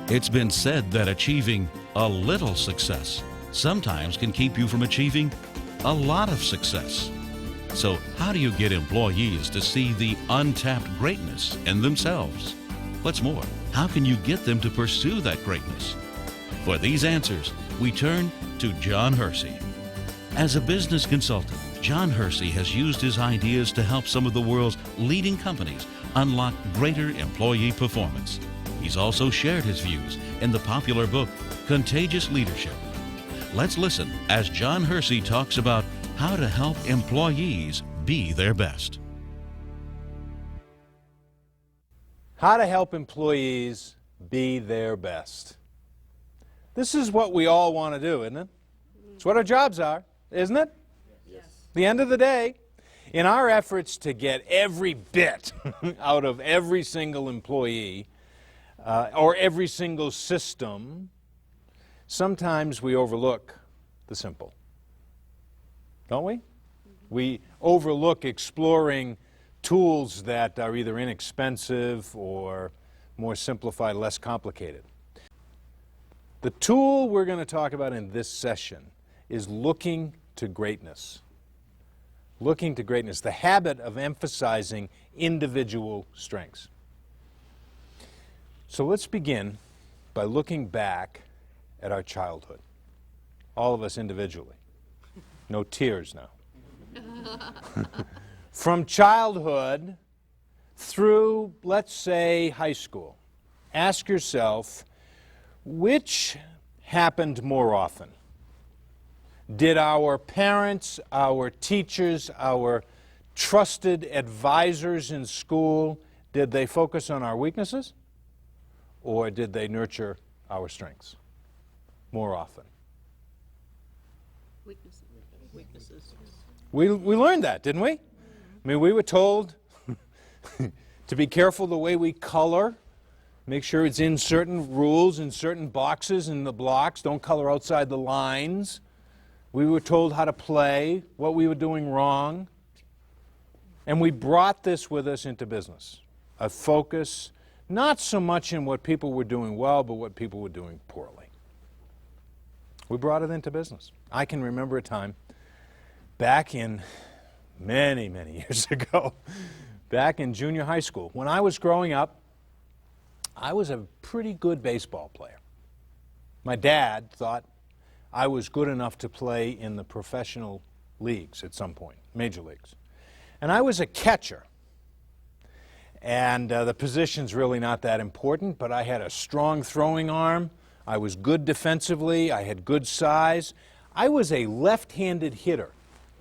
It's been said that achieving a little success sometimes can keep you from achieving a lot of success. So how do you get employees to see the untapped greatness in themselves? What's more, how can you get them to pursue that greatness? For these answers, we turn to John Hersey. As a business consultant, John Hersey has used his ideas to help some of the world's leading companies unlock greater employee performance. He's also shared his views in the popular book, Contagious Leadership. Let's listen as John Hersey talks about how to help employees be their best. How to help employees be their best. This is what we all want to do, isn't it? It's what our jobs are, isn't it? Yes. At the end of the day, in our efforts to get every bit out of every single employee or every single system, sometimes we overlook the simple. Don't we? We overlook exploring tools that are either inexpensive or more simplified, less complicated. The tool we're going to talk about in this session is looking to greatness. Looking to greatness, the habit of emphasizing individual strengths. So let's begin by looking back at our childhood. All of us individually. No tears now. From childhood through, let's say, high school, ask yourself, which happened more often? Did our parents, our teachers, our trusted advisors in school, did they focus on our weaknesses? Or did they nurture our strengths more often? Weaknesses. We learned that, didn't we? I mean, we were told to be careful the way we color. Make sure it's in certain rules, in certain boxes, in the blocks. Don't color outside the lines. We were told how to play, what we were doing wrong. And we brought this with us into business. A focus, not so much in what people were doing well, but what people were doing poorly. We brought it into business. I can remember a time back in many, many years ago, back in junior high school. When I was growing up, I was a pretty good baseball player. My dad thought I was good enough to play in the professional leagues at some point, major leagues. And I was a catcher. And the position's really not that important, but I had a strong throwing arm. I was good defensively. I had good size. I was a left-handed hitter,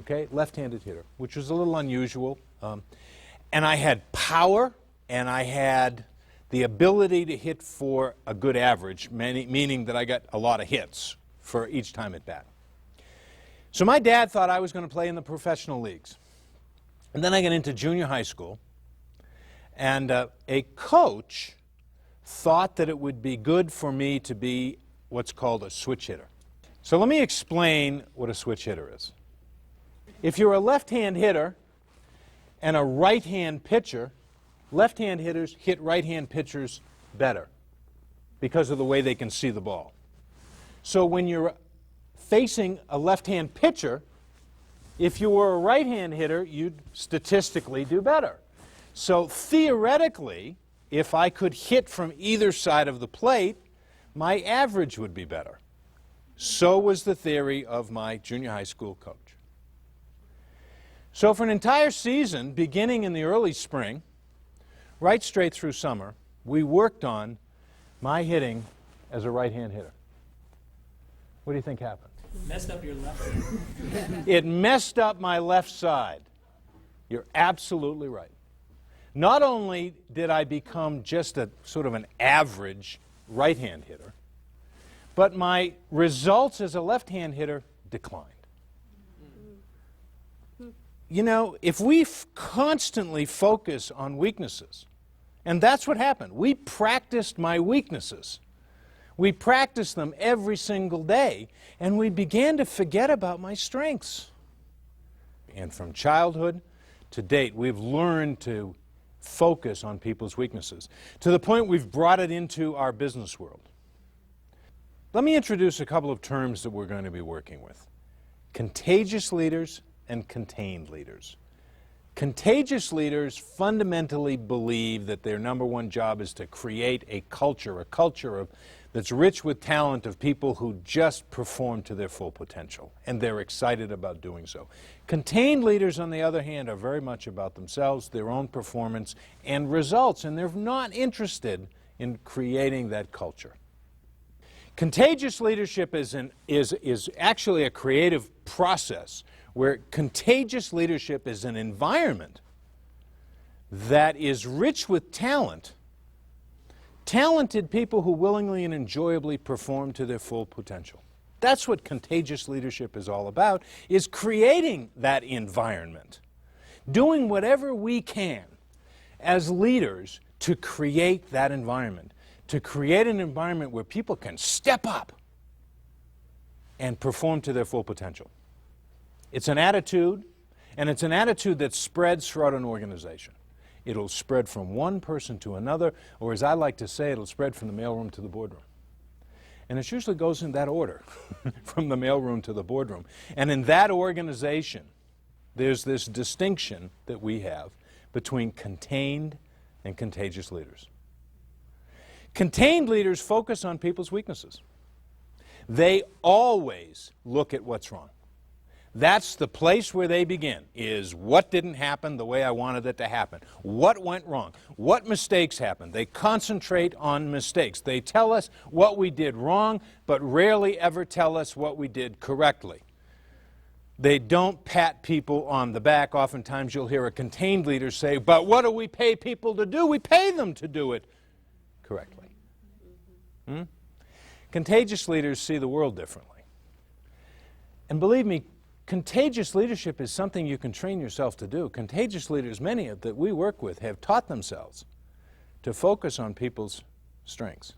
okay, left-handed hitter, which was a little unusual. And I had power, and I had the ability to hit for a good average, meaning that I got a lot of hits for each time at bat. So my dad thought I was going to play in the professional leagues. And then I got into junior high school, and a coach thought that it would be good for me to be what's called a switch hitter. So let me explain what a switch hitter is. If you're a left-hand hitter and a right-hand pitcher, left-hand hitters hit right-hand pitchers better because of the way they can see the ball. So when you're facing a left-hand pitcher, if you were a right-hand hitter, you'd statistically do better. So theoretically, if I could hit from either side of the plate, my average would be better. So was the theory of my junior high school coach. So for an entire season, beginning in the early spring, right straight through summer, we worked on my hitting as a right-hand hitter. What do you think happened? Messed up your left. It messed up my left side. You're absolutely right. Not only did I become just a sort of an average right-hand hitter, but my results as a left-hand hitter declined. You know, if we constantly focus on weaknesses, and that's what happened. We practiced my weaknesses. We practiced them every single day, and we began to forget about my strengths. And from childhood to date, we've learned to focus on people's weaknesses, to the point we've brought it into our business world. Let me introduce a couple of terms that we're going to be working with. Contagious leaders and contained leaders. Contagious leaders fundamentally believe that their number one job is to create a culture that's rich with talent of people who just perform to their full potential, and they're excited about doing so. Contained leaders, on the other hand, are very much about themselves, their own performance, and results, and they're not interested in creating that culture. Contagious leadership is actually a creative process where contagious leadership is an environment that is rich with talent, talented people who willingly and enjoyably perform to their full potential. That's what contagious leadership is all about, is creating that environment, doing whatever we can as leaders to create that environment, to create an environment where people can step up and perform to their full potential. It's an attitude, and it's an attitude that spreads throughout an organization. It'll spread from one person to another, or as I like to say, it'll spread from the mailroom to the boardroom. And it usually goes in that order, from the mailroom to the boardroom. And in that organization, there's this distinction that we have between contained and contagious leaders. Contained leaders focus on people's weaknesses. They always look at what's wrong. That's the place where they begin, is what didn't happen the way I wanted it to happen? What went wrong? What mistakes happened? They concentrate on mistakes. They tell us what we did wrong, but rarely ever tell us what we did correctly. They don't pat people on the back. Oftentimes you'll hear a contained leader say, but what do we pay people to do? We pay them to do it correctly. Contagious leaders see the world differently. And believe me, contagious leadership is something you can train yourself to do. Contagious leaders, many of that we work with, have taught themselves to focus on people's strengths.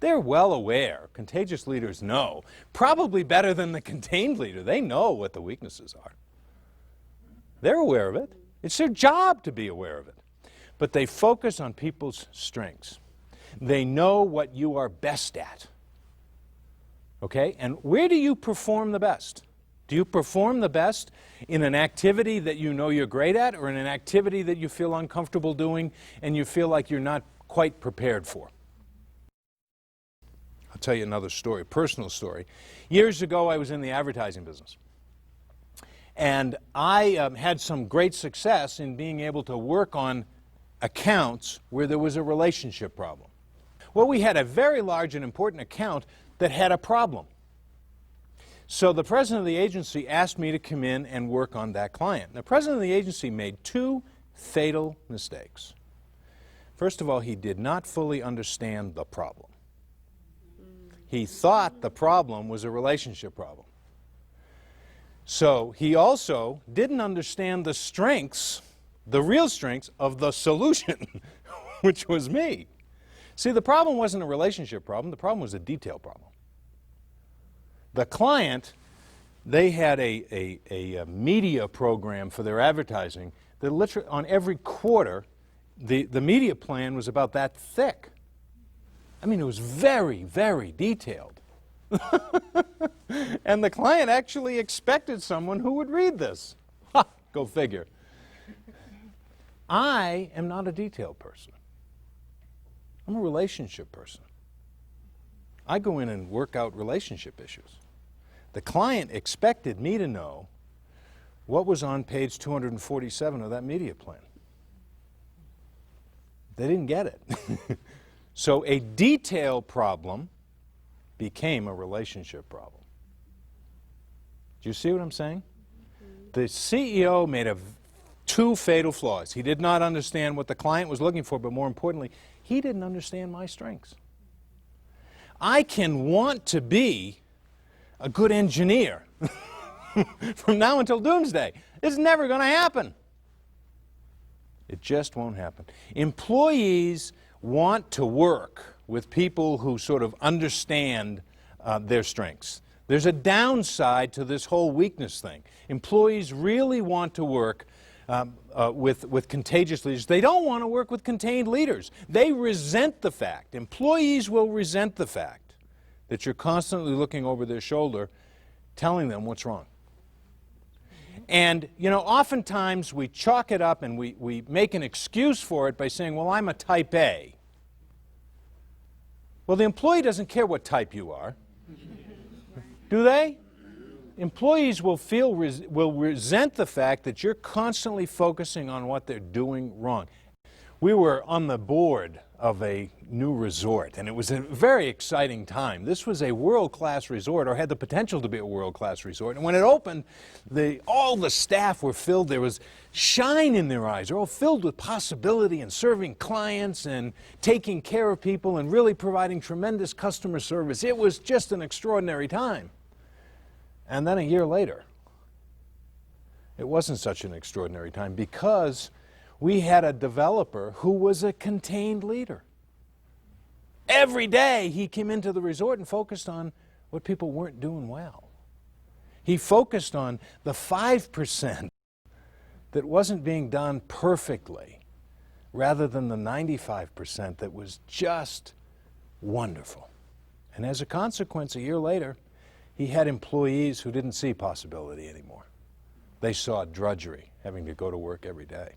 They're well aware, contagious leaders know, probably better than the contained leader. They know what the weaknesses are. They're aware of it. It's their job to be aware of it. But they focus on people's strengths. They know what you are best at. Okay? And where do you perform the best? Do you perform the best in an activity that you know you're great at, or in an activity that you feel uncomfortable doing and you feel like you're not quite prepared for? I'll tell you another story, personal story. Years ago, I was in the advertising business. And I had some great success in being able to work on accounts where there was a relationship problem. Well, we had a very large and important account that had a problem. So the president of the agency asked me to come in and work on that client. The president of the agency made two fatal mistakes. First of all, he did not fully understand the problem. He thought the problem was a relationship problem. So he also didn't understand the strengths, the real strengths of the solution, which was me. See, the problem wasn't a relationship problem. The problem was a detail problem. The client, they had a media program for their advertising that literally on every quarter, the media plan was about that thick. I mean, it was very, very detailed. And the client actually expected someone who would read this. Ha, go figure. I am not a detail person. I'm a relationship person. I go in and work out relationship issues. The client expected me to know what was on page 247 of that media plan. They didn't get it. So a detail problem became a relationship problem. Do you see what I'm saying? The CEO made two fatal flaws. He did not understand what the client was looking for, but more importantly, he didn't understand my strengths. I can want to be a good engineer from now until doomsday. It's never going to happen. It just won't happen. Employees want to work with people who sort of understand their strengths. There's a downside to this whole weakness thing. Employees really want to work with contagious leaders. They don't want to work with contained leaders. They resent the fact, employees will resent the fact that you're constantly looking over their shoulder, telling them what's wrong. And, you know, oftentimes we chalk it up and we make an excuse for it by saying, well, I'm a type A. Well, the employee doesn't care what type you are. Do they? Employees will resent the fact that you're constantly focusing on what they're doing wrong. We were on the board of a new resort, and it was a very exciting time. This was a world-class resort, or had the potential to be a world-class resort. And when it opened, all the staff were filled. There was shine in their eyes. They're all filled with possibility and serving clients and taking care of people and really providing tremendous customer service. It was just an extraordinary time. And then a year later, it wasn't such an extraordinary time because we had a developer who was a contained leader. Every day he came into the resort and focused on what people weren't doing well. He focused on the 5% that wasn't being done perfectly, rather than the 95% that was just wonderful. And as a consequence, a year later, he had employees who didn't see possibility anymore. They saw drudgery, having to go to work every day.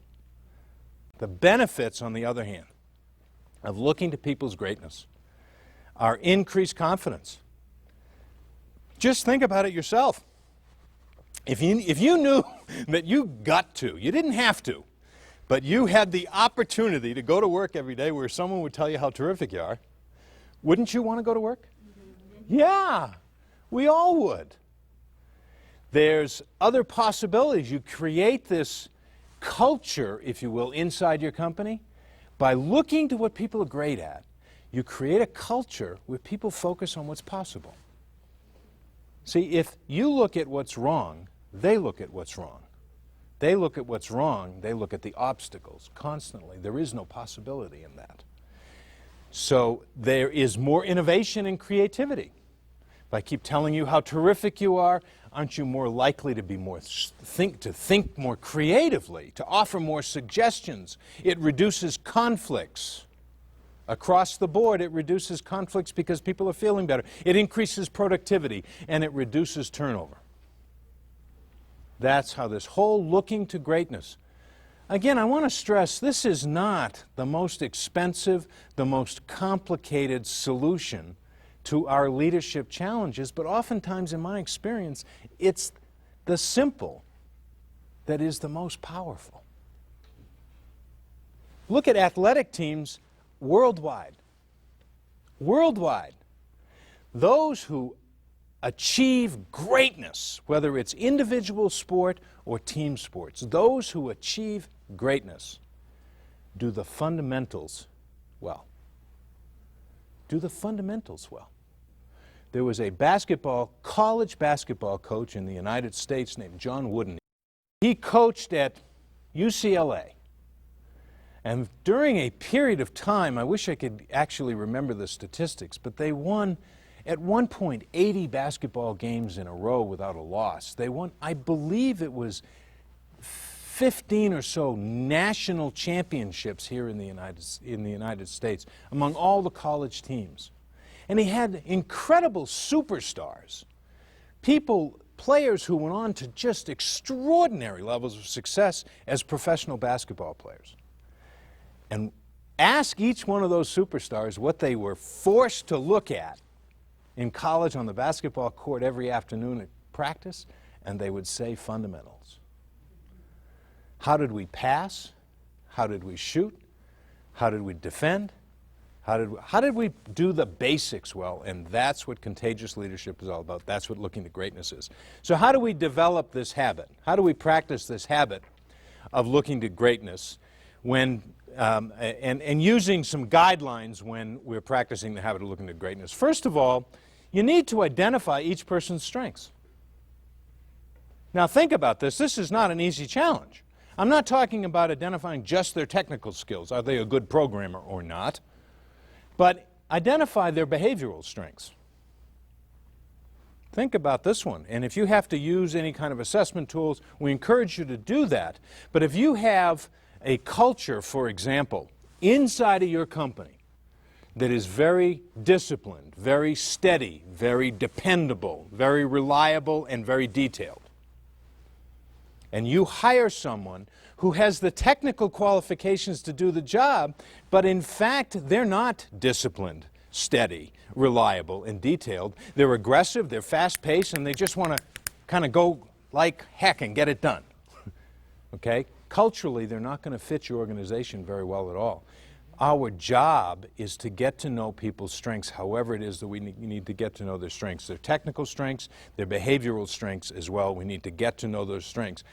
The benefits, on the other hand, of looking to people's greatness are increased confidence. Just think about it yourself. If you knew that you got to, you didn't have to, but you had the opportunity to go to work every day where someone would tell you how terrific you are, wouldn't you want to go to work? Yeah, we all would. There's other possibilities. You create this culture, if you will, inside your company. By looking to what people are great at, you create a culture where people focus on what's possible. See, if you look at what's wrong, they look at what's wrong. They look at what's wrong, they look at the obstacles constantly. There is no possibility in that. So there is more innovation and creativity. If I keep telling you how terrific you are, aren't you more likely to be think more creatively, to offer more suggestions? It reduces conflicts. Across the board, it reduces conflicts because people are feeling better. It increases productivity, and it reduces turnover. That's how this whole looking to greatness. Again, I want to stress, this is not the most expensive, the most complicated solution to our leadership challenges, but oftentimes, in my experience, it's the simple that is the most powerful. Look at athletic teams worldwide. Worldwide. Those who achieve greatness, whether it's individual sport or team sports, those who achieve greatness do the fundamentals well. Do the fundamentals well. There was a college basketball coach in the United States named John Wooden. He coached at UCLA. And during a period of time, I wish I could actually remember the statistics, but they won at one point 80 basketball games in a row without a loss. They won, I believe it was 15 or so national championships here in the United States among all the college teams. And he had incredible superstars, players who went on to just extraordinary levels of success as professional basketball players. And ask each one of those superstars what they were forced to look at in college on the basketball court every afternoon at practice, and they would say fundamentals. How did we pass? How did we shoot? How did we defend? How did we do the basics well? And that's what contagious leadership is all about. That's what looking to greatness is. So how do we develop this habit? How do we practice this habit of looking to greatness when, and using some guidelines when we're practicing the habit of looking to greatness? First of all, you need to identify each person's strengths. Now think about this. This is not an easy challenge. I'm not talking about identifying just their technical skills. Are they a good programmer or not? But identify their behavioral strengths. Think about this one. And if you have to use any kind of assessment tools, we encourage you to do that. But if you have a culture, for example, inside of your company that is very disciplined, very steady, very dependable, very reliable, and very detailed. And you hire someone who has the technical qualifications to do the job, but in fact, they're not disciplined, steady, reliable, and detailed. They're aggressive, they're fast-paced, and they just want to kind of go like heck and get it done. Okay? Culturally, they're not going to fit your organization very well at all. Our job is to get to know people's strengths, however it is that we need to get to know their strengths. Their technical strengths, their behavioral strengths as well. We need to get to know those strengths.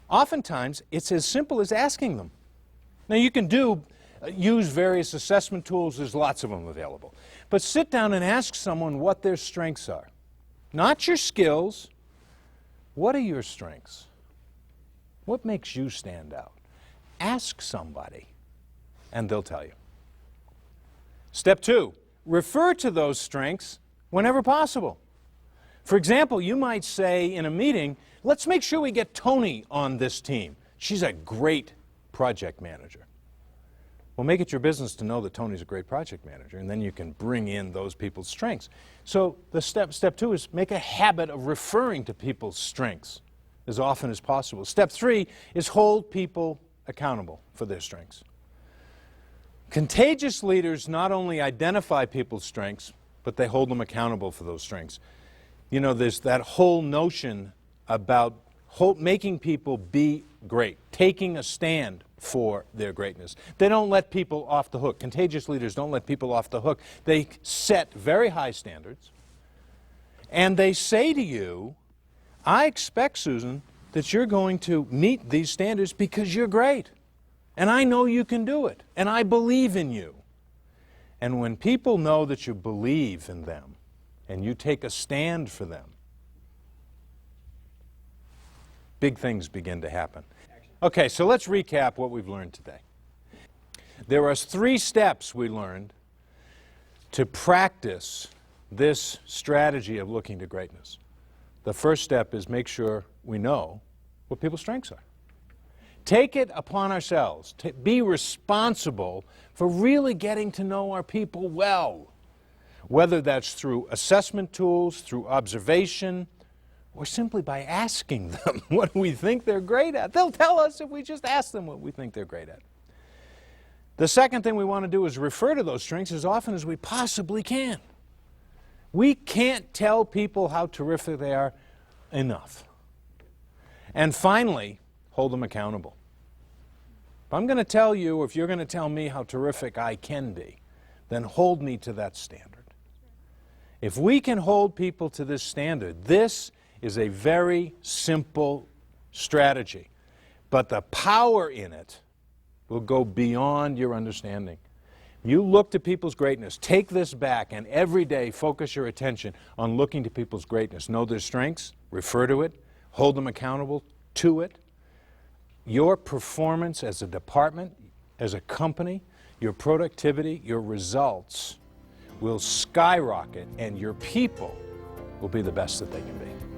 Oftentimes, it's as simple as asking them. Now, you can use various assessment tools. There's lots of them available. But sit down and ask someone what their strengths are. Not your skills. What are your strengths? What makes you stand out? Ask somebody, and they'll tell you. Step 2, refer to those strengths whenever possible. For example, you might say in a meeting, let's make sure we get Tony on this team. She's a great project manager. Well, make it your business to know that Tony's a great project manager, and then you can bring in those people's strengths. So the step 2 is make a habit of referring to people's strengths as often as possible. Step 3 is hold people accountable for their strengths. Contagious leaders not only identify people's strengths, but they hold them accountable for those strengths. You know, there's that whole notion about making people be great, taking a stand for their greatness. They don't let people off the hook. Contagious leaders don't let people off the hook. They set very high standards, and they say to you, I expect, Susan, that you're going to meet these standards because you're great. And I know you can do it. And I believe in you. And when people know that you believe in them and you take a stand for them, big things begin to happen. Okay, so let's recap what we've learned today. There are 3 steps we learned to practice this strategy of looking to greatness. The first step is make sure we know what people's strengths are. Take it upon ourselves to be responsible for really getting to know our people well, whether that's through assessment tools, through observation, or simply by asking them what we think they're great at. They'll tell us if we just ask them what we think they're great at. The second thing we want to do is refer to those strengths as often as we possibly can. We can't tell people how terrific they are enough. And finally, hold them accountable. If I'm going to tell you, or if you're going to tell me how terrific I can be, then hold me to that standard. If we can hold people to this standard, this is a very simple strategy. But the power in it will go beyond your understanding. You look to people's greatness. Take this back and every day focus your attention on looking to people's greatness. Know their strengths, refer to it, hold them accountable to it. Your performance as a department, as a company, your productivity, your results will skyrocket, and your people will be the best that they can be.